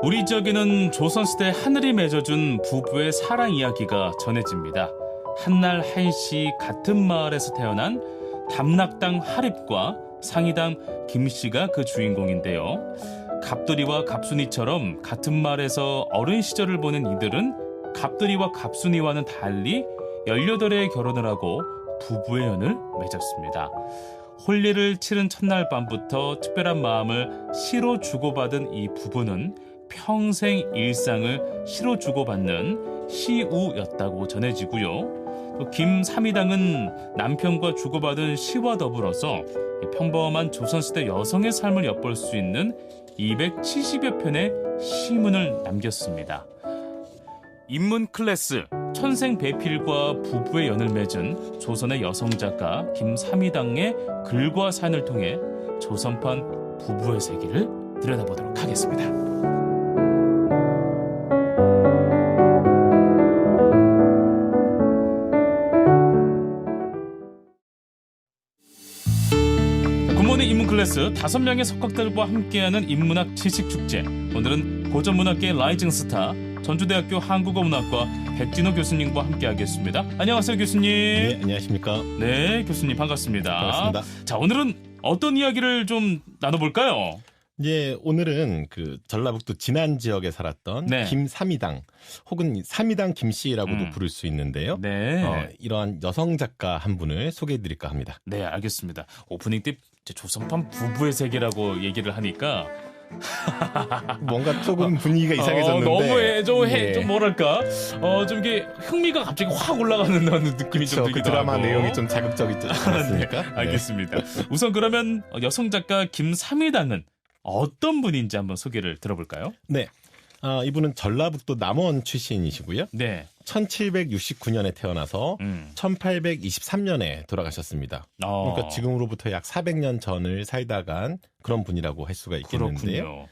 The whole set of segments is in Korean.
우리 지역에는 조선시대 하늘이 맺어준 부부의 사랑 이야기가 전해집니다. 한날 한시 같은 마을에서 태어난 담락당 하립과 상이당 김씨가 그 주인공인데요. 갑돌이와 갑순이처럼 같은 마을에서 어린 시절을 보낸 이들은 갑돌이와 갑순이와는 달리 18에 결혼을 하고 부부의 연을 맺었습니다. 혼례를 치른 첫날 밤부터 특별한 마음을 시로 주고받은 이 부부는 평생 일상을 시로 주고받는 시우였다고 전해지고요. 또 김삼이당은 남편과 주고받은 시와 더불어서 평범한 조선시대 여성의 삶을 엿볼 수 있는 270여 편의 시문을 남겼습니다. 인문 클래스 천생배필과 부부의 연을 맺은 조선의 여성작가 김삼이당의 글과 사연을 통해 조선판 부부의 세계를 들여다보도록 하겠습니다. 굿모닝 인문 클래스 5명의 석학들과 함께하는 인문학 지식축제. 오늘은 고전문학계의 라이징 스타 전주대학교 한국어문학과 백진호 교수님과 함께하겠습니다. 안녕하세요, 교수님. 네, 안녕하십니까. 네, 교수님 반갑습니다. 반갑습니다. 자, 오늘은 어떤 이야기를 좀 나눠볼까요? 예, 오늘은 그 전라북도 진안 지역에 살았던 네. 김삼이당 혹은 삼이당 김씨라고도 부를 수 있는데요. 네. 이러한 여성 작가 한 분을 소개해드릴까 합니다. 네, 알겠습니다. 오프닝 때 조선판 부부의 세계라고 얘기를 하니까 뭔가 조금 분위기가 이상해졌는데 너무 예. 좀 뭐랄까 좀 이게 흥미가 갑자기 확 올라가는 느낌이 그렇죠. 좀 들기도 그 드라마 하고. 내용이 좀 자극적이지 않습니까? 네, 알겠습니다. 우선 그러면 여성 작가 김삼이당은 어떤 분인지 한번 소개를 들어볼까요? 네. 이분은 전라북도 남원 출신이시고요. 네. 1769년에 태어나서 1823년에 돌아가셨습니다. 그러니까 지금으로부터 약 400년 전을 살다 간 그런 분이라고 할 수가 있겠는데요.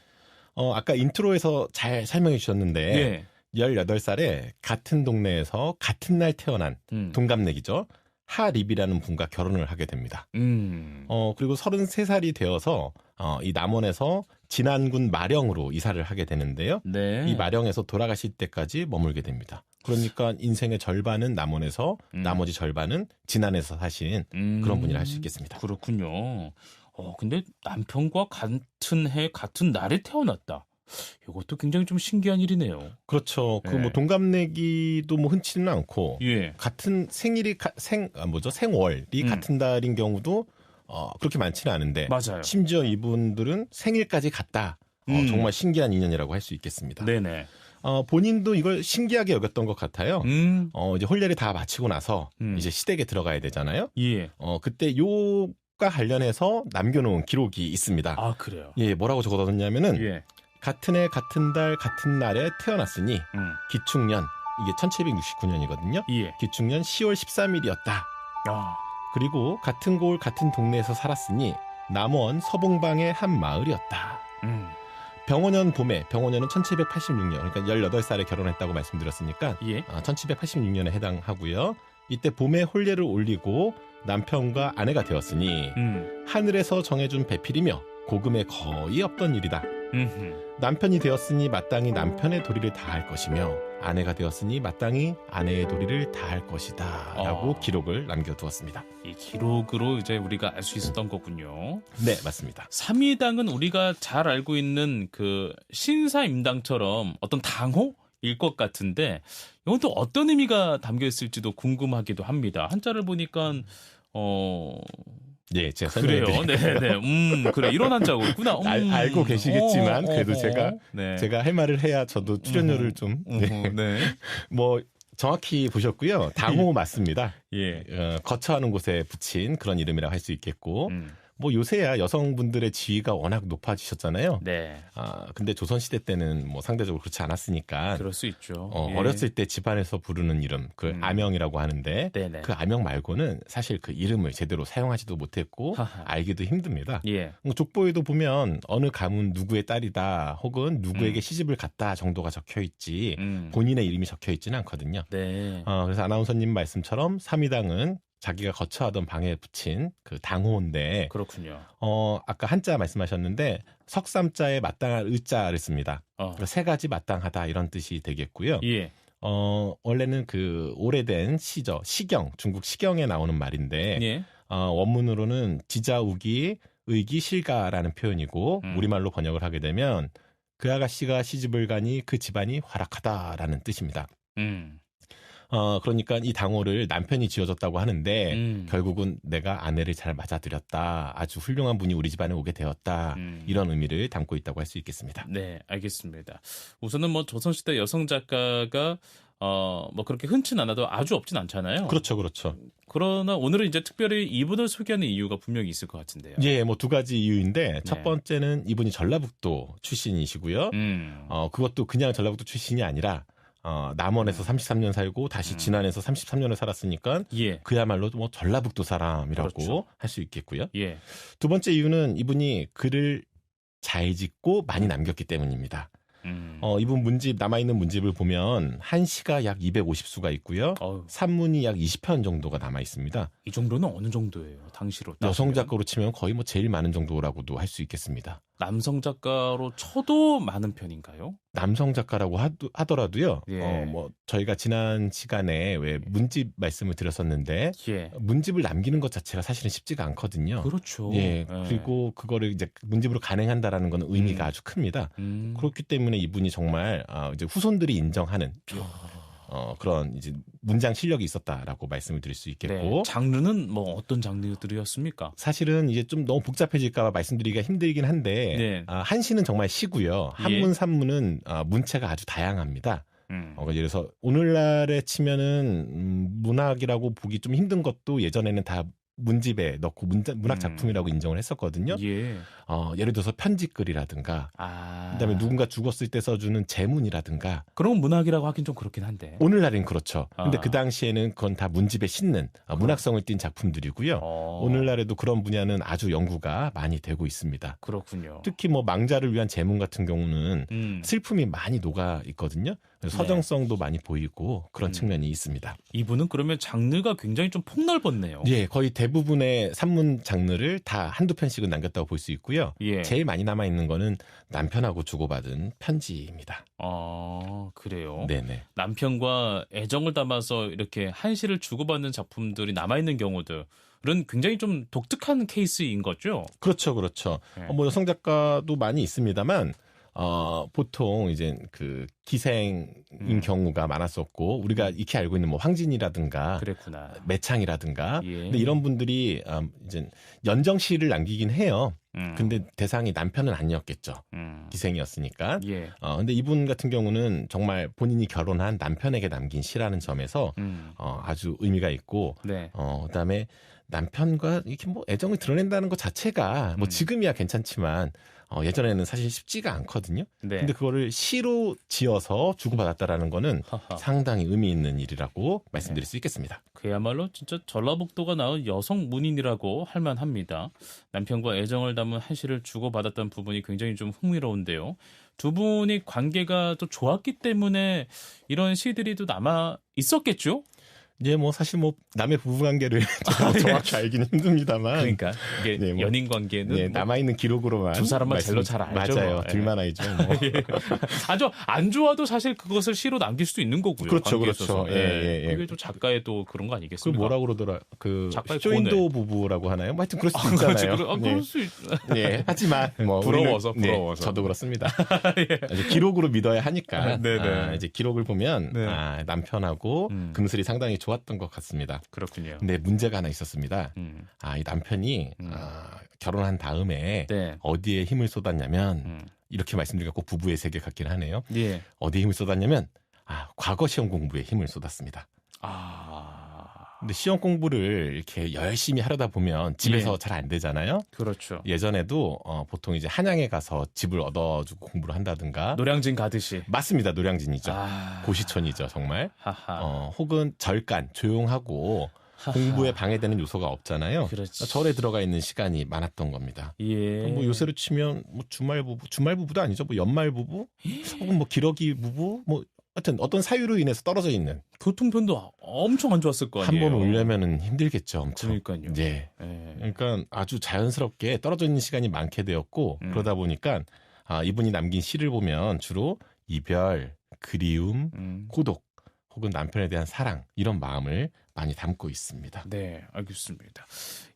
그렇군요. 아까 인트로에서 잘 설명해 주셨는데 네. 18살에 같은 동네에서 같은 날 태어난 동갑내기죠. 하립이라는 분과 결혼을 하게 됩니다. 그리고 33살이 되어서 이 남원에서 진안군 마령으로 이사를 하게 되는데요. 네. 이 마령에서 돌아가실 때까지 머물게 됩니다. 그러니까 인생의 절반은 남원에서 나머지 절반은 진안에서 사신 그런 분이라 할 수 있겠습니다. 그렇군요. 근데 남편과 같은 해 같은 날에 태어났다. 이것도 굉장히 좀 신기한 일이네요. 그렇죠. 네. 그 뭐 동갑내기도 뭐 흔치는 않고 예. 같은 생일이 생월이 같은 달인 경우도 그렇게 많지는 않은데 맞아요. 심지어 이분들은 생일까지 같다. 정말 신기한 인연이라고 할 수 있겠습니다. 네네. 본인도 이걸 신기하게 여겼던 것 같아요. 이제 혼례를 다 마치고 나서 이제 시댁에 들어가야 되잖아요. 예. 그때 요가 관련해서 남겨놓은 기록이 있습니다. 아, 그래요? 예, 뭐라고 적어뒀냐면은 예. 같은 해 같은 달 같은 날에 태어났으니 기축년 이게 1769년이거든요. 예. 기축년 10월 13일이었다. 아. 그리고 같은 곳 같은 동네에서 살았으니 남원 서봉방의 한 마을이었다. 병원년 봄에 병원년은 1786년 그러니까 18살에 결혼했다고 말씀드렸으니까 예. 1786년에 해당하고요. 이때 봄에 혼례를 올리고 남편과 아내가 되었으니 하늘에서 정해준 배필이며 고금에 거의 없던 일이다. 남편이 되었으니 마땅히 남편의 도리를 다할 것이며 아내가 되었으니 마땅히 아내의 도리를 다할 것이다 라고 기록을 남겨두었습니다. 이 기록으로 이제 우리가 알 수 있었던 거군요. 네, 맞습니다. 삼이당은 우리가 잘 알고 있는 그 신사임당처럼 어떤 당호일 것 같은데 이건 또 어떤 의미가 담겨 있을지도 궁금하기도 합니다. 한자를 보니까 예, 제가 그래요. 설명해드릴게요. 네. 그래. 이런 한자고 있구나. 알고 계시겠지만 그래도 네. 제가 할 말을 해야 저도 출연료를 좀 네. 뭐 정확히 보셨고요. 당호 맞습니다. 예. 거처하는 곳에 붙인 그런 이름이라고 할 수 있겠고 뭐 요새야 여성분들의 지위가 워낙 높아지셨잖아요. 네. 근데 조선시대 때는 뭐 상대적으로 그렇지 않았으니까. 그럴 수 있죠. 예. 어렸을 때 집안에서 부르는 이름, 그 아명이라고 하는데 네네. 그 아명 말고는 사실 그 이름을 제대로 사용하지도 못했고 하하. 알기도 힘듭니다. 예. 족보에도 보면 어느 가문 누구의 딸이다 혹은 누구에게 시집을 갔다 정도가 적혀 있지 본인의 이름이 적혀 있지는 않거든요. 네. 그래서 아나운서님 말씀처럼 삼이당은 자기가 거처하던 방에 붙인 그 당호인데 그렇군요. 아까 한자 말씀하셨는데 석삼자에 마땅한 의자를 씁니다. 그러니까 세 가지 마땅하다 이런 뜻이 되겠고요. 예. 원래는 그 오래된 시죠. 시경, 중국 시경에 나오는 말인데 예. 원문으로는 지자우기, 의기, 실가라는 표현이고 우리말로 번역을 하게 되면 그 아가씨가 시집을 가니 그 집안이 활락하다라는 뜻입니다. 그러니까 이 당호를 남편이 지어줬다고 하는데 결국은 내가 아내를 잘 맞아들였다. 아주 훌륭한 분이 우리 집안에 오게 되었다. 이런 의미를 담고 있다고 할 수 있겠습니다. 네, 알겠습니다. 우선은 뭐 조선시대 여성 작가가 뭐 그렇게 흔치 않아도 아주 없진 않잖아요. 그렇죠, 그렇죠. 그러나 오늘은 이제 특별히 이분을 소개하는 이유가 분명히 있을 것 같은데요. 예, 뭐 두 가지 이유인데 첫 번째는 이분이 전라북도 출신이시고요. 그것도 그냥 전라북도 출신이 아니라 남원에서 33년 살고 다시 진안에서 33년을 살았으니까 그야말로 뭐 전라북도 사람이라고 그렇죠. 할 수 있겠고요. 예. 두 번째 이유는 이분이 글을 잘 짓고 많이 남겼기 때문입니다. 이분 문집 남아있는 문집을 보면 한시가 약 250수가 있고요. 산문이 약 20편 정도가 남아 있습니다. 이 정도는 어느 정도예요? 당시로 따지면? 여성 작가로 치면 거의 뭐 제일 많은 정도라고도 할 수 있겠습니다. 남성 작가로 쳐도 많은 편인가요? 남성 작가라고 하더라도요. 예. 뭐 저희가 지난 시간에 왜 문집 말씀을 드렸었는데 예. 문집을 남기는 것 자체가 사실은 쉽지가 않거든요. 그렇죠. 예. 그리고 그거를 이제 문집으로 간행한다라는 건 의미가 아주 큽니다. 그렇기 때문에 이분이 정말 이제 후손들이 인정하는 그런 이제 문장 실력이 있었다라고 말씀을 드릴 수 있겠고. 네. 장르는 뭐 어떤 장르들이었습니까? 사실은 이제 좀 너무 복잡해질까봐 말씀드리기가 힘들긴 한데 한시는 정말 시고요. 한문, 산문은 문체가 아주 다양합니다. 예를 들어서 오늘날에 치면은 문학이라고 보기 좀 힘든 것도 예전에는 다 문집에 넣고 문학 작품이라고 인정을 했었거든요. 예. 예를 들어서 편지글이라든가, 그다음에 누군가 죽었을 때 써주는 제문이라든가. 그런 문학이라고 하긴 좀 그렇긴 한데. 오늘날엔 그렇죠. 근데 그 당시에는 그건 다 문집에 싣는 문학성을 띈 작품들이고요. 오늘날에도 그런 분야는 아주 연구가 많이 되고 있습니다. 그렇군요. 특히 뭐 망자를 위한 제문 같은 경우는 슬픔이 많이 녹아 있거든요. 서정성도 많이 보이고 그런 측면이 있습니다. 이분은 그러면 장르가 굉장히 좀 폭넓었네요. 예, 거의 대부분의 산문 장르를 다 한두 편씩은 남겼다고 볼 수 있고요. 제일 많이 남아있는 거는 남편하고 주고받은 편지입니다. 그래요? 네네. 남편과 애정을 담아서 이렇게 한시를 주고받는 작품들이 남아있는 경우들은 굉장히 좀 독특한 케이스인 거죠? 그렇죠, 그렇죠. 뭐 여성 작가도 많이 있습니다만, 보통 이제 그 기생인 경우가 많았었고 우리가 익히 알고 있는 뭐 황진이라든가 그랬구나. 매창이라든가 근데 이런 분들이 이제 연정시를 남기긴 해요. 근데 대상이 남편은 아니었겠죠. 기생이었으니까. 근데 이분 같은 경우는 정말 본인이 결혼한 남편에게 남긴 시라는 점에서 아주 의미가 있고 그다음에 남편과 이렇게 뭐 애정을 드러낸다는 것 자체가 뭐 지금이야 괜찮지만 예전에는 사실 쉽지가 않거든요. 근데 그거를 시로 지어서 주고받았다라는 거는 상당히 의미 있는 일이라고 말씀드릴 수 있겠습니다. 그야말로 진짜 전라북도가 낳은 여성 문인이라고 할 만합니다. 남편과 애정을 담은 한시를 주고받았던 부분이 굉장히 좀 흥미로운데요. 두 분이 관계가 또 좋았기 때문에 이런 시들이 또 남아 있었겠죠? 예, 뭐 사실 뭐 남의 부부관계를 제가 뭐 정확히 알기는 힘듭니다만, 그러니까 이게 뭐, 연인 관계는 뭐 남아 있는 기록으로만 두 사람만 제일 잘 알죠. 맞아요, 둘만 알죠. 뭐. 아주 안 좋아도 사실 그것을 시로 남길 수도 있는 거고요. 그렇죠, 그렇죠. 그게 좀 작가의 또 그런 거 아니겠습니까? 그 뭐라 그러더라? 그 작가의 쇼인도 부부라고 하나요? 뭐 하여튼 그럴 수 있잖아요. 그럴 수 있. 하지만 뭐 부러워서. 저도 그렇습니다. 기록으로 믿어야 하니까. 이제 기록을 보면 남편하고 금슬이 상당히 좋았던 것 같습니다. 그렇군요. 근데 문제가 하나 있었습니다. 이 남편이 결혼한 다음에 어디에 힘을 쏟았냐면 이렇게 말씀드리니까 꼭 부부의 세계 같긴 하네요. 어디에 힘을 쏟았냐면 과거 시험 공부에 힘을 쏟았습니다. 근데 시험 공부를 이렇게 열심히 하려다 보면 집에서 잘 안 되잖아요. 그렇죠. 예전에도 보통 이제 한양에 가서 집을 얻어주고 공부를 한다든가. 노량진 가듯이. 맞습니다. 노량진이죠. 고시촌이죠, 정말. 혹은 절간, 조용하고 공부에 방해되는 요소가 없잖아요. 그렇지. 절에 들어가 있는 시간이 많았던 겁니다. 뭐 요새로 치면 뭐 주말 부부도 아니죠. 뭐 연말 부부, 혹은 뭐 기러기 부부, 뭐 하여튼 어떤 사유로 인해서 떨어져 있는. 교통편도 엄청 안 좋았을 거 아니에요. 한 번 울려면은 힘들겠죠, 엄청. 그러니까요. 네. 그러니까 아주 자연스럽게 떨어져 있는 시간이 많게 되었고 그러다 보니까 이분이 남긴 시를 보면 주로 이별, 그리움, 고독 혹은 남편에 대한 사랑 이런 마음을 많이 담고 있습니다. 네, 알겠습니다.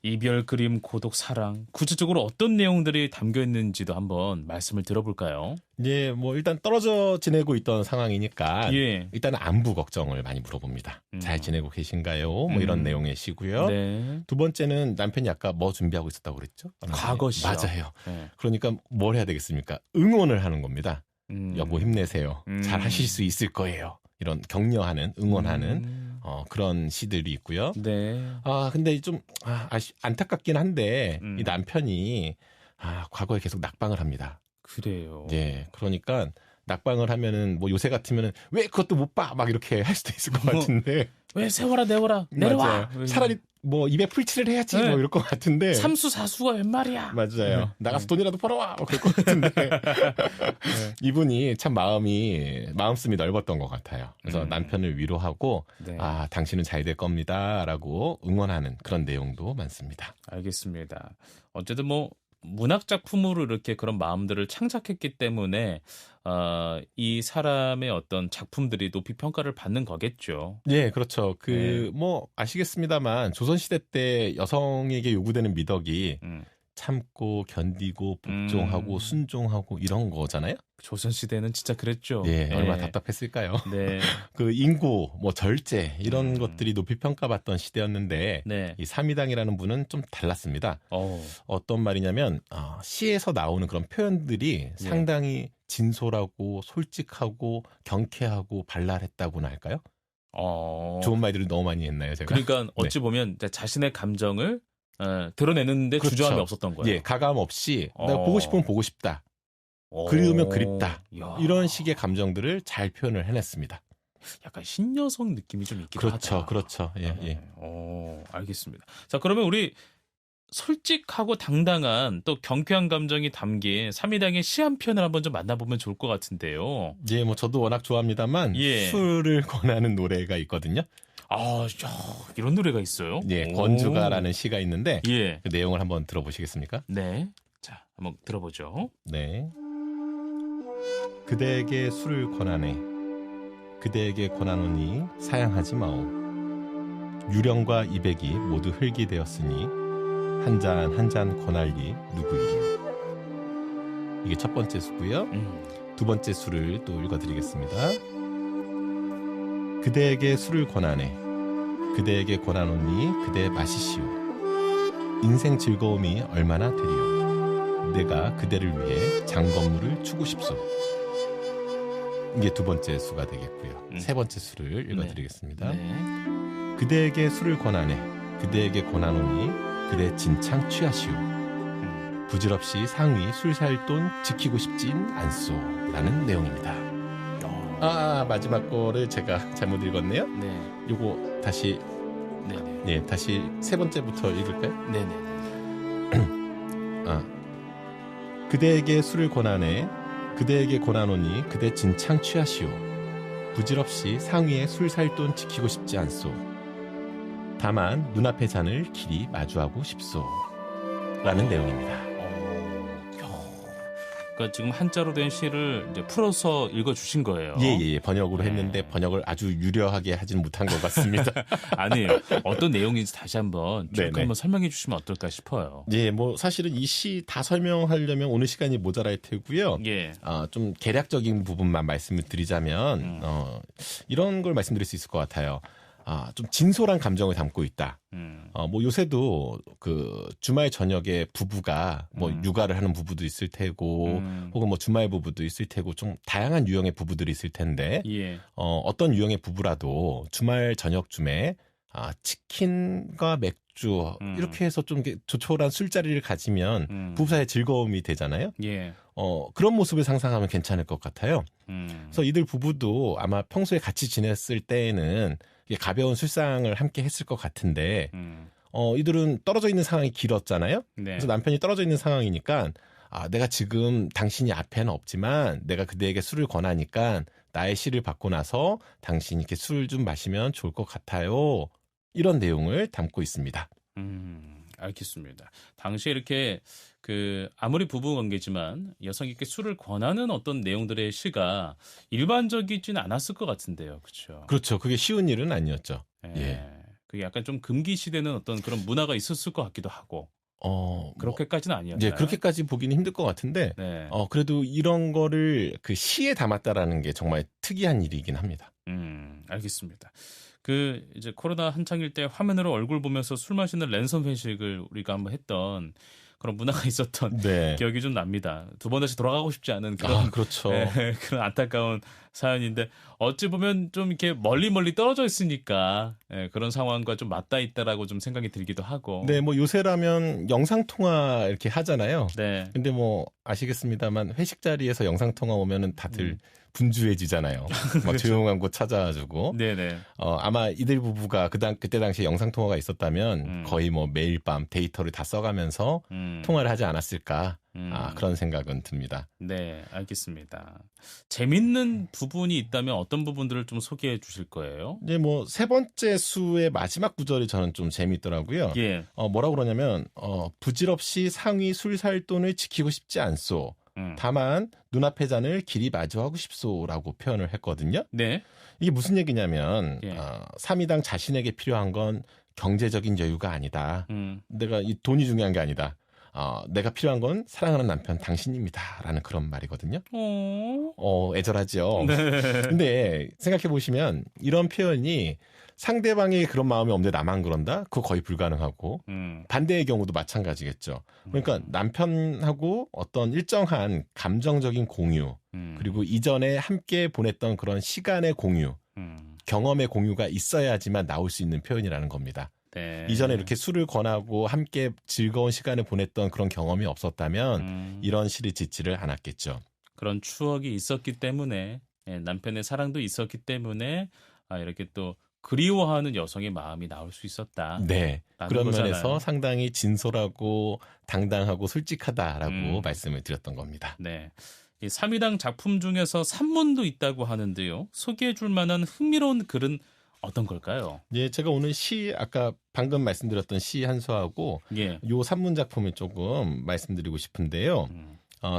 이별, 그림, 고독, 사랑 구체적으로 어떤 내용들이 담겨 있는지도 한번 말씀을 들어볼까요? 예, 뭐 일단 떨어져 지내고 있던 상황이니까 예. 일단 안부 걱정을 많이 물어봅니다. 잘 지내고 계신가요? 뭐 이런 내용의 시고요. 네. 두 번째는 남편이 아까 뭐 준비하고 있었다고 그랬죠? 과거시요. 맞아요. 네. 그러니까 뭘 해야 되겠습니까? 응원을 하는 겁니다. 여보 힘내세요. 잘 하실 수 있을 거예요. 이런 격려하는, 응원하는 그런 시들이 있고요. 네. 근데 좀 안타깝긴 한데 이 남편이 과거에 계속 낙방을 합니다. 그래요. 예, 그러니까 낙방을 하면은 뭐 요새 같으면은 왜 그것도 못 봐? 막 이렇게 할 수도 있을 것 같은데. 왜 세워라 내워라 내려와. 맞아요. 차라리 뭐 입에 풀칠을 해야지 네. 뭐 이럴 것 같은데. 삼수 사수가 웬 말이야. 맞아요. 나가서 돈이라도 벌어와. 뭐 그럴 것 같은데. 이분이 참 마음씀이 넓었던 것 같아요. 그래서 남편을 위로하고 네. 당신은 잘 될 겁니다라고 응원하는 그런 내용도 많습니다. 알겠습니다. 어쨌든 뭐 문학 작품으로 이렇게 그런 마음들을 창작했기 때문에 이 사람의 어떤 작품들이 높이 평가를 받는 거겠죠. 예, 그렇죠. 뭐 아시겠습니다만 조선시대 때 여성에게 요구되는 미덕이 참고 견디고 복종하고 순종하고 이런 거잖아요. 조선 시대는 진짜 그랬죠. 예, 얼마나 답답했을까요? 네. 그 인고, 뭐 절제 이런 것들이 높이 평가받던 시대였는데 네. 이 삼위당이라는 분은 좀 달랐습니다. 어떤 말이냐면 시에서 나오는 그런 표현들이 상당히 진솔하고 솔직하고 경쾌하고 발랄했다고나 할까요? 좋은 말들을 너무 많이 했나요, 제가? 그러니까 어찌 보면 자신의 감정을 드러내는데 그렇죠. 주저함이 없었던 거예요. 예, 가감 없이 내가 보고 싶으면 보고 싶다. 그리우면 그립다. 이런 식의 감정들을 잘 표현을 해냈습니다. 약간 신여성 느낌이 좀 있기도 하다. 그렇죠. 예. 알겠습니다. 자, 그러면 우리 솔직하고 당당한 또 경쾌한 감정이 담긴 삼위당의 시 한 편을 한번 좀 만나보면 좋을 것 같은데요. 예, 뭐 저도 워낙 좋아합니다만 예. 술을 권하는 노래가 있거든요. 이런 노래가 있어요? 예, 권주가라는 시가 있는데 예. 그 내용을 한번 들어보시겠습니까? 네. 자, 한번 들어보죠. 네. 그대에게 술을 권하네. 그대에게 권하노니 사양하지 마오. 유령과 이백이 모두 흙이 되었으니 한 잔 한 잔 권할리 누구이리요. 이게 첫 번째 수고요. 두 번째 수를 또 읽어드리겠습니다. 그대에게 술을 권하네. 그대에게 권하노니 그대 마시시오. 인생 즐거움이 얼마나 되리요. 내가 그대를 위해 장건물을 주고 싶소. 이게 두 번째 수가 되겠고요. 세 번째 수를 읽어드리겠습니다. 네. 그대에게 술을 권하네. 그대에게 권하노니 그대 진창 취하시오. 부질없이 상위 술 살 돈 지키고 싶진 않소. 라는 내용입니다. 마지막 거를 제가 잘못 읽었네요. 네. 요거 다시 네네. 네, 다시 세 번째부터 읽을까요? 네네. 그대에게 술을 권하네. 그대에게 권하노니 그대 진창 취하시오. 부질없이 상위에 술 살 돈 지키고 싶지 않소. 다만 눈앞의 잔을 길이 마주하고 싶소. 라는 내용입니다. 그러니까 지금 한자로 된 시를 이제 풀어서 읽어주신 거예요. 예. 번역으로 했는데 번역을 아주 유려하게 하진 못한 것 같습니다. 아니에요. 어떤 내용인지 다시 한번 쭉 네네. 한번 설명해 주시면 어떨까 싶어요. 예, 뭐 사실은 이 시 다 설명하려면 오늘 시간이 모자랄 테고요. 예. 좀 개략적인 부분만 말씀을 드리자면 이런 걸 말씀드릴 수 있을 것 같아요. 좀 진솔한 감정을 담고 있다. 뭐 요새도 그 주말 저녁에 부부가 뭐 육아를 하는 부부도 있을 테고 혹은 뭐 주말 부부도 있을 테고 좀 다양한 유형의 부부들이 있을 텐데 예. 어떤 유형의 부부라도 주말 저녁쯤에 치킨과 맥주 이렇게 해서 좀 조촐한 술자리를 가지면 부부 사이의 즐거움이 되잖아요. 예. 그런 모습을 상상하면 괜찮을 것 같아요. 그래서 이들 부부도 아마 평소에 같이 지냈을 때에는 가벼운 술상을 함께 했을 것 같은데 이들은 떨어져 있는 상황이 길었잖아요. 네. 그래서 남편이 떨어져 있는 상황이니까 내가 지금 당신이 앞에는 없지만 내가 그대에게 술을 권하니까 나의 시를 받고 나서 당신이 이렇게 술을 좀 마시면 좋을 것 같아요. 이런 내용을 담고 있습니다. 알겠습니다. 당시에 이렇게 아무리 부부 관계지만 여성에게 술을 권하는 어떤 내용들의 시가 일반적이지는 않았을 것 같은데요. 그렇죠? 그렇죠. 그게 쉬운 일은 아니었죠. 예. 그게 약간 좀 금기시되는 어떤 그런 문화가 있었을 것 같기도 하고. 그렇게까지는 아니었나요? 예, 그렇게까지 보기는 힘들 것 같은데, 네. 그래도 이런 거를 그 시에 담았다라는 게 정말 특이한 일이긴 합니다. 알겠습니다. 이제 코로나 한창일 때 화면으로 얼굴 보면서 술 마시는 랜선 회식을 우리가 한번 했던 그런 문화가 있었던 네. 기억이 좀 납니다. 두 번 다시 돌아가고 싶지 않은 그런, 그렇죠. 그런 안타까운 사연인데 어찌 보면 좀 이렇게 멀리 떨어져 있으니까 그런 상황과 좀 맞닿아 있다라고 좀 생각이 들기도 하고. 네, 뭐 요새라면 영상통화 이렇게 하잖아요. 네. 근데 뭐 아시겠습니다만 회식 자리에서 영상통화 오면은 다들 분주해지잖아요. 막 그렇죠. 조용한 곳 찾아가지고. 네네. 아마 이들 부부가 그때 당시에 영상통화가 있었다면 거의 뭐 매일 밤 데이터를 다 써가면서 통화를 하지 않았을까. 그런 생각은 듭니다. 네, 알겠습니다. 재밌는 부분이 있다면 어떤 부분들을 좀 소개해 주실 거예요? 이제 뭐 세 번째 수의 마지막 구절이 저는 좀 재미있더라고요. 예. 뭐라고 그러냐면 부질없이 상위 술살돈을 지키고 싶지 않소. 다만 눈앞의 잔을 길이 마주하고 싶소라고 표현을 했거든요. 네. 이게 무슨 얘기냐면 예. 사미당 자신에게 필요한 건 경제적인 여유가 아니다. 내가 이 돈이 중요한 게 아니다. 내가 필요한 건 사랑하는 남편 당신입니다라는 그런 말이거든요. 애절하죠. 네. 근데 생각해 보시면 이런 표현이 상대방의 그런 마음이 없는데 나만 그런다? 그거 거의 불가능하고 반대의 경우도 마찬가지겠죠. 그러니까 남편하고 어떤 일정한 감정적인 공유 그리고 이전에 함께 보냈던 그런 시간의 공유 경험의 공유가 있어야지만 나올 수 있는 표현이라는 겁니다. 네. 이전에 이렇게 술을 권하고 함께 즐거운 시간을 보냈던 그런 경험이 없었다면 이런 시를 짓지를 않았겠죠. 그런 추억이 있었기 때문에 남편의 사랑도 있었기 때문에 이렇게 또 그리워하는 여성의 마음이 나올 수 있었다. 네. 그런 거잖아요. 면에서 상당히 진솔하고 당당하고 솔직하다라고 말씀을 드렸던 겁니다. 네. 이 사미당 작품 중에서 산문도 있다고 하는데요. 소개해 줄 만한 흥미로운 글은 어떤 걸까요? 예, 제가 오늘 시 아까 방금 말씀드렸던 시 한 수하고 예. 요 산문 작품을 조금 말씀드리고 싶은데요.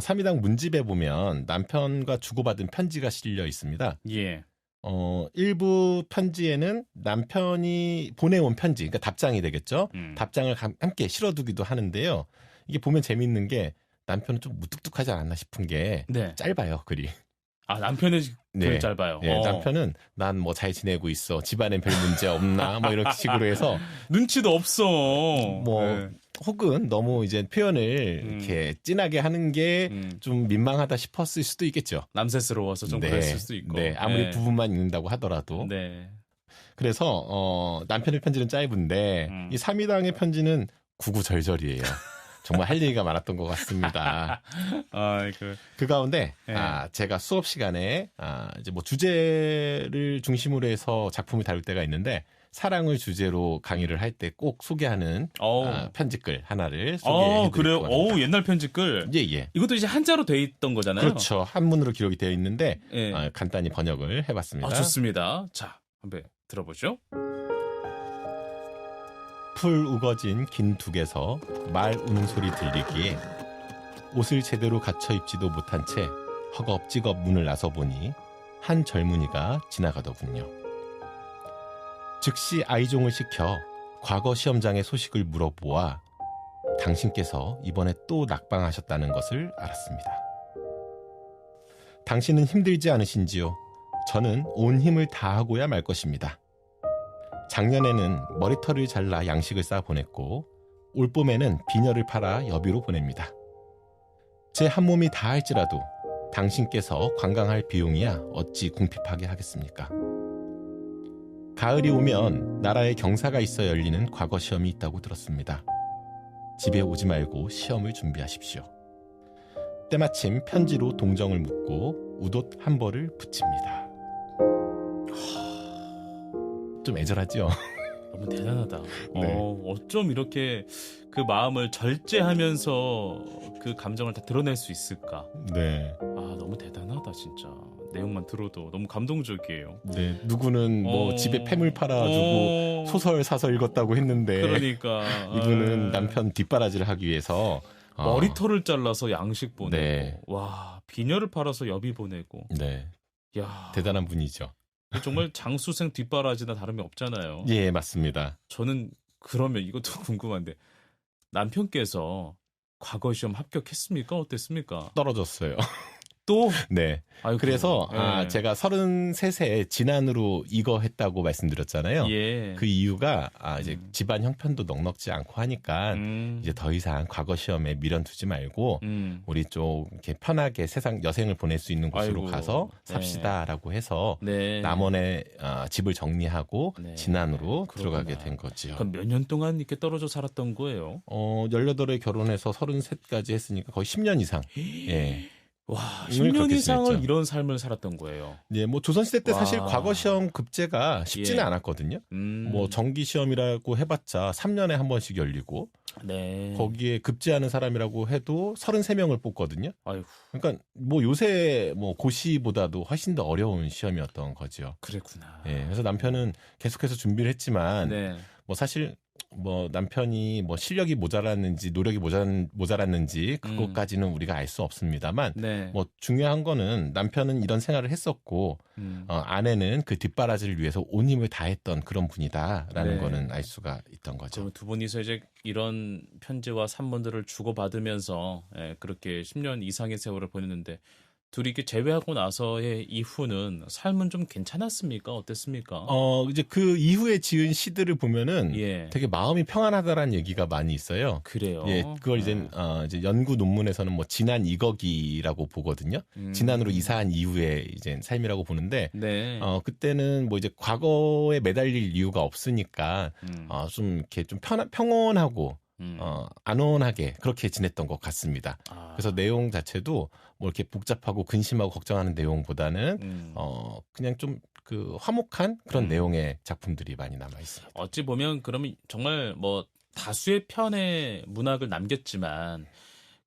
사미당 문집에 보면 남편과 주고받은 편지가 실려 있습니다. 예. 일부 편지에는 남편이 보내온 편지, 그러니까 답장이 되겠죠. 답장을 함께 실어두기도 하는데요. 이게 보면 재밌는 게 남편은 좀 무뚝뚝하지 않았나 싶은 게 네. 짧아요, 글이. 남편의 글이 짧아요. 네, 남편은 난 뭐 잘 지내고 있어. 집안엔 별 문제 없나? 뭐 이런 식으로 해서 눈치도 없어. 혹은 너무 이제 표현을 이렇게 진하게 하는 게 좀 민망하다 싶었을 수도 있겠죠. 남세스러워서 좀 그랬을 수도 있고. 네, 아무리 부부만 읽는다고 하더라도. 네. 그래서 남편의 편지는 짧은데 이 사미당의 편지는 구구절절이에요. 정말 할 얘기가 많았던 것 같습니다. 그 가운데 제가 수업 시간에 이제 뭐 주제를 중심으로 해서 작품을 다룰 때가 있는데 사랑을 주제로 강의를 할 때 꼭 소개하는 편지글 하나를 소개해드릴게요. 그래요? 옛날 편지글. 예. 이것도 이제 한자로 돼 있던 거잖아요. 그렇죠. 한문으로 기록이 되어 있는데 간단히 번역을 해봤습니다. 좋습니다. 자, 한번 들어보죠. 풀 우거진 긴 둑에서 말 우는 소리 들리기에 옷을 제대로 갖춰 입지도 못한 채 허겁지겁 문을 나서보니 한 젊은이가 지나가더군요. 즉시 아이종을 시켜 과거 시험장의 소식을 물어보아 당신께서 이번에 또 낙방하셨다는 것을 알았습니다. 당신은 힘들지 않으신지요? 저는 온 힘을 다하고야 말 것입니다. 작년에는 머리털을 잘라 양식을 싸 보냈고 올봄에는 비녀를 팔아 여비로 보냅니다. 제 한 몸이 다 할지라도 당신께서 관광할 비용이야 어찌 궁핍하게 하겠습니까? 가을이 오면 나라에 경사가 있어 열리는 과거 시험이 있다고 들었습니다. 집에 오지 말고 시험을 준비하십시오. 때마침 편지로 동정을 묻고 우돛 한 벌을 붙입니다. 좀 애절하죠? 너무 대단하다. 네. 어쩜 이렇게 그 마음을 절제하면서 그 감정을 다 드러낼 수 있을까? 네. 너무 대단하다 진짜. 내용만 들어도 너무 감동적이에요. 네, 누구는 뭐 집에 폐물 팔아주고 소설 사서 읽었다고 했는데 그러니까 이분은 남편 뒷바라지를 하기 위해서 머리털을 잘라서 양식 보내고 네. 와 비녀를 팔아서 여비 보내고 네. 야 대단한 분이죠. 정말 장수생 뒷바라지나 다름이 없잖아요. 예, 맞습니다. 저는 그러면 이것도 궁금한데 남편께서 과거 시험 합격했습니까? 어땠습니까? 떨어졌어요. 또? 네. 아이고, 그래서 예. 제가 33세 진안으로 이거 했다고 말씀드렸잖아요. 예. 그 이유가 이제 집안 형편도 넉넉지 않고 하니까 이제 더 이상 과거 시험에 미련 두지 말고 우리 좀 이렇게 편하게 세상 여생을 보낼 수 있는 곳으로 아이고, 가서 삽시다라고 해서 네. 남원에 집을 정리하고 네. 진안으로 그렇구나. 들어가게 된 거죠. 그럼 몇 년 동안 이렇게 떨어져 살았던 거예요? 18에 결혼해서 33까지 했으니까 거의 10년 이상. 예. 와, 이걸 10년 그렇게 이상을 지냈죠. 이런 삶을 살았던 거예요. 예, 뭐 조선시대 때 와. 사실 과거 시험 급제가 쉽지는 예. 않았거든요. 뭐 정기 시험이라고 해봤자 3년에 한 번씩 열리고 네. 거기에 급제하는 사람이라고 해도 33명을 뽑거든요. 아이고, 그러니까 뭐 요새 뭐 고시보다도 훨씬 더 어려운 시험이었던 거죠. 그랬구나. 예, 그래서 남편은 계속해서 준비를 했지만 네. 뭐 사실 뭐 남편이 뭐 실력이 모자랐는지 노력이 모자랐는지 그것까지는 우리가 알 수 없습니다만 네. 뭐 중요한 거는 남편은 이런 생활을 했었고 아내는 그 뒷바라지를 위해서 온 힘을 다했던 그런 분이다라는 네. 거는 알 수가 있던 거죠. 그럼 두 분이서 이제 이런 편지와 산문들을 주고받으면서 그렇게 10년 이상의 세월을 보냈는데 둘이 이렇게 재회하고 나서의 이후는 삶은 좀 괜찮았습니까? 어땠습니까? 이제 그 이후에 지은 시들을 보면은 예. 되게 마음이 평안하다라는 얘기가 많이 있어요. 그래요. 예, 그걸 이제 연구 논문에서는 뭐 진안 이거기라고 보거든요. 진안으로 이사한 이후에 이제 삶이라고 보는데, 네. 그때는 뭐 이제 과거에 매달릴 이유가 없으니까 좀 이렇게 좀 평온하고 안온하게 그렇게 지냈던 것 같습니다. 그래서 내용 자체도 뭐 이렇게 복잡하고 근심하고 걱정하는 내용보다는 그냥 좀 그 화목한 그런 내용의 작품들이 많이 남아 있습니다. 어찌 보면 그러면 정말 뭐 다수의 편의 문학을 남겼지만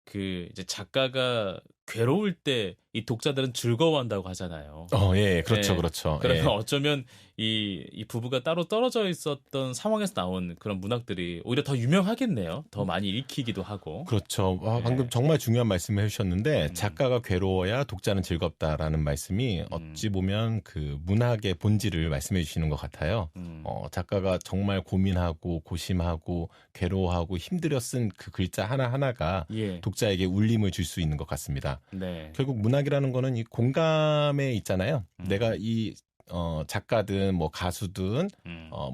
그 이제 작가가 괴로울 때 이 독자들은 즐거워한다고 하잖아요. 예, 그렇죠, 네. 그렇죠. 그러면 예. 어쩌면 이 부부가 따로 떨어져 있었던 상황에서 나온 그런 문학들이 오히려 더 유명하겠네요. 더 많이 읽히기도 하고. 그렇죠. 방금 정말 중요한 말씀을 해주셨는데 작가가 괴로워야 독자는 즐겁다라는 말씀이 어찌 보면 그 문학의 본질을 말씀해 주시는 것 같아요. 작가가 정말 고민하고 고심하고 괴로워하고 힘들여 쓴 그 글자 하나하나가 예. 독자에게 울림을 줄 수 있는 것 같습니다. 네. 결국 문학이라는 거는 이 공감에 있잖아요. 내가 이 작가든 뭐 가수든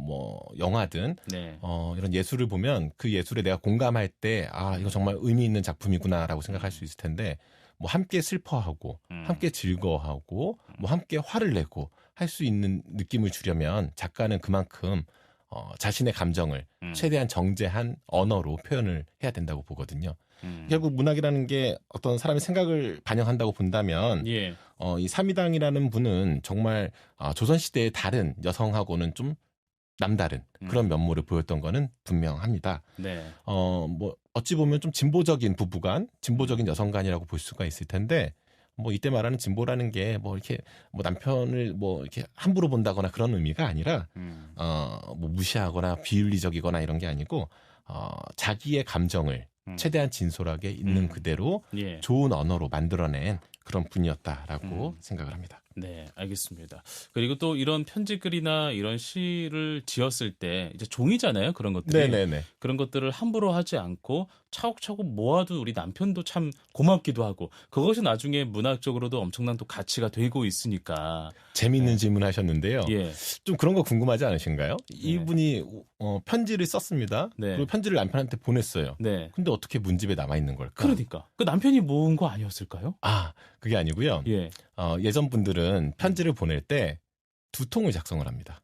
뭐 영화든 네. 이런 예술을 보면 그 예술에 내가 공감할 때 이거 정말 의미 있는 작품이구나라고 생각할 수 있을 텐데 뭐 함께 슬퍼하고 함께 즐거워하고 뭐 함께 화를 내고 할 수 있는 느낌을 주려면 작가는 그만큼 자신의 감정을 최대한 정제한 언어로 표현을 해야 된다고 보거든요. 결국 문학이라는 게 어떤 사람의 생각을 반영한다고 본다면 예. 이 삼이당이라는 분은 정말 조선시대의 다른 여성하고는 좀 남다른 그런 면모를 보였던 거는 분명합니다. 네. 뭐 어찌 보면 좀 진보적인 부부간, 진보적인 여성간이라고 볼 수가 있을 텐데 뭐 이때 말하는 진보라는 게 뭐 이렇게 뭐 남편을 뭐 이렇게 함부로 본다거나 그런 의미가 아니라 뭐 무시하거나 비윤리적이거나 이런 게 아니고 자기의 감정을 최대한 진솔하게 있는 그대로 예. 좋은 언어로 만들어낸 그런 분이었다라고 생각을 합니다. 네, 알겠습니다. 그리고 또 이런 편지글이나 이런 시를 지었을 때 이제 종이잖아요, 그런 것들이. 네네네. 그런 것들을 함부로 하지 않고 차곡차곡 모아둔 우리 남편도 참 고맙기도 하고 그것이 나중에 문학적으로도 엄청난 또 가치가 되고 있으니까. 재미있는 질문 하셨는데요. 예. 좀 그런 거 궁금하지 않으신가요? 이분이 편지를 썼습니다. 네. 그리고 편지를 남편한테 보냈어요. 네. 근데 어떻게 문집에 남아있는 걸까? 그러니까. 그 남편이 모은 거 아니었을까요? 그게 아니고요. 예. 예전 분들은 편지를 보낼 때 2통을 작성을 합니다.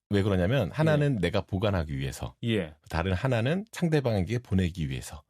왜 그러냐면 하나는 내가 보관하기 위해서, 예. 다른 하나는 상대방에게 보내기 위해서.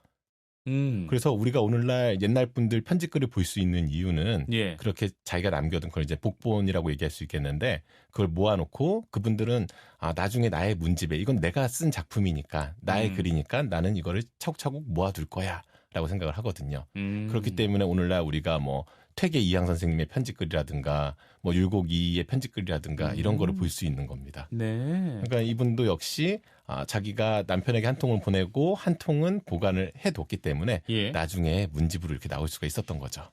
음. 그래서 우리가 오늘날 옛날 분들 편지글을 볼 수 있는 이유는 예. 그렇게 자기가 남겨둔 걸 이제 복본이라고 얘기할 수 있겠는데 그걸 모아놓고 그분들은 나중에 나의 문집에 이건 내가 쓴 작품이니까 나의 글이니까 나는 이거를 차곡차곡 모아둘 거야 라고 생각을 하거든요. 그렇기 때문에 오늘날 우리가 뭐 퇴계 이항 선생님의 편지글이라든가 뭐 율곡이의 편지글이라든가 이런 거를 볼 수 있는 겁니다. 네. 그러니까 이분도 역시 자기가 남편에게 한 통을 보내고 한 통은 보관을 해뒀기 때문에 예. 나중에 문집으로 이렇게 나올 수가 있었던 거죠.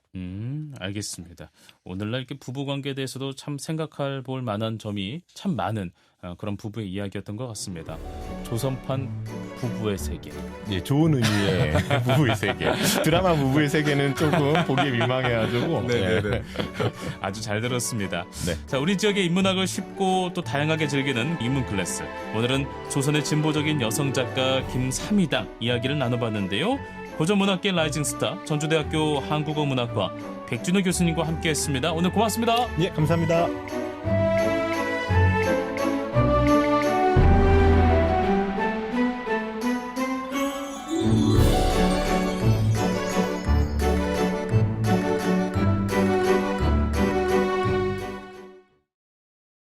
알겠습니다. 오늘날 이렇게 부부 관계에 대해서도 참 생각할 볼 만한 점이 참 많은 그런 부부의 이야기였던 것 같습니다. 조선판 부부의 세계. 예, 좋은 의미의 부부의 세계. 드라마 부부의 세계는 조금 보기에 민망해가지고. 네네네. 아주 잘 들었습니다. 네. 자, 우리 지역의 인문학을 쉽고 또 다양하게 즐기는 인문 클래스. 오늘은 조선의 진보적인 여성 작가 김삼희당 이야기를 나눠봤는데요. 고전문학계 라이징 스타 전주대학교 한국어문학과 백준호 교수님과 함께했습니다. 오늘 고맙습니다. 예, 감사합니다.